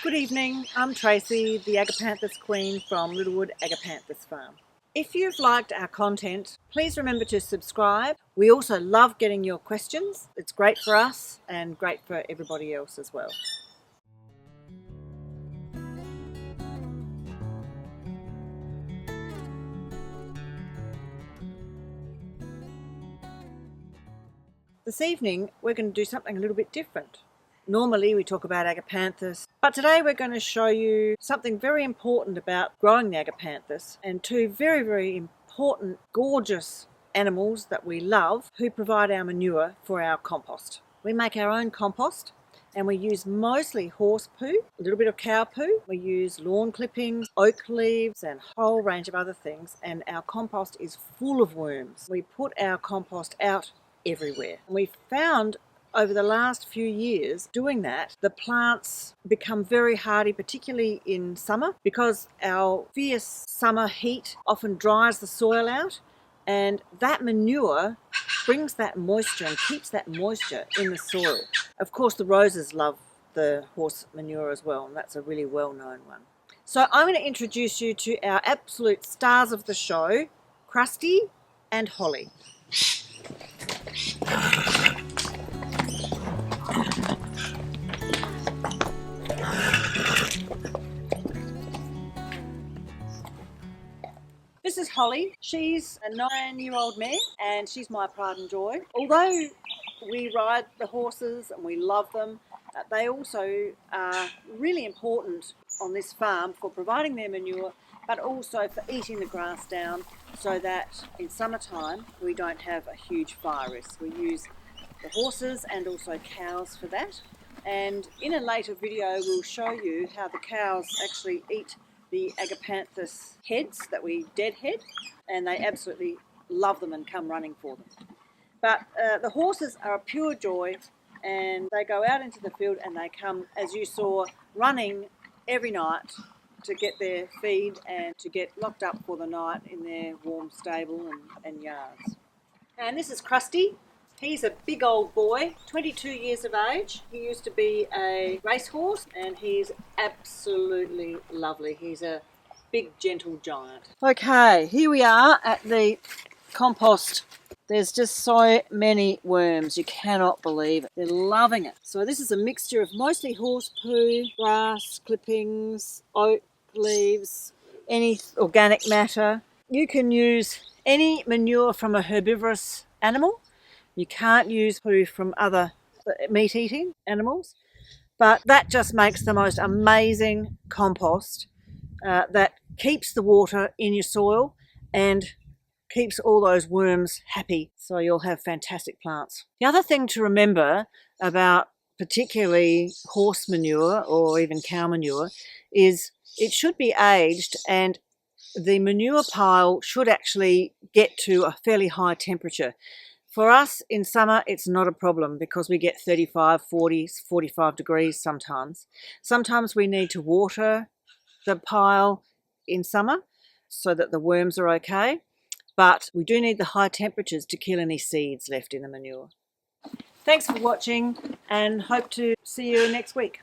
Good evening, I'm Tracy, the Agapanthus Queen from Littlewood Agapanthus Farm. If you've liked our content, please remember to subscribe. We also love getting your questions. It's great for us and great for everybody else as well. This evening we're going to do something a little bit different. Normally we talk about Agapanthus, but today we're going to show you something very important about growing the Agapanthus and two very, very important, gorgeous animals that we love who provide our manure for our compost. We make our own compost and we use mostly horse poo, a little bit of cow poo. We use lawn clippings, oak leaves and a whole range of other things, and our compost is full of worms. We put our compost out everywhere. We found over the last few years doing that, the plants become very hardy, particularly in summer, because our fierce summer heat often dries the soil out, and that manure brings that moisture and keeps that moisture in the soil. Of course, the roses love the horse manure as well, and that's a really well-known one. So I'm going to introduce you to our absolute stars of the show, Krusty and Holly. This is Holly. She's a 9-year-old mare and she's my pride and joy. Although we ride the horses and we love them, they also are really important on this farm for providing their manure, but also for eating the grass down so that in summertime we don't have a huge fire risk. We use the horses and also cows for that. And in a later video we'll show you how the cows actually eat the Agapanthus heads that we deadhead, and they absolutely love them and come running for them. But the horses are a pure joy, and they go out into the field and they come, as you saw, running every night to get their feed and to get locked up for the night in their warm stable and yards. And this is Krusty. He's a big old boy, 22 years of age. He used to be a racehorse and he's absolutely lovely. He's a big, gentle giant. Okay, here we are at the compost. There's just so many worms, you cannot believe it. They're loving it. So this is a mixture of mostly horse poo, grass, clippings, oak leaves, any organic matter. You can use any manure from a herbivorous animal. You can't use poo from other meat-eating animals, but that just makes the most amazing compost that keeps the water in your soil and keeps all those worms happy, so you'll have fantastic plants. The other thing to remember about particularly horse manure or even cow manure is it should be aged, and the manure pile should actually get to a fairly high temperature. For us in summer, it's not a problem because we get 35, 40, 45 degrees sometimes. Sometimes we need to water the pile in summer so that the worms are okay, but we do need the high temperatures to kill any seeds left in the manure. Thanks for watching and hope to see you next week.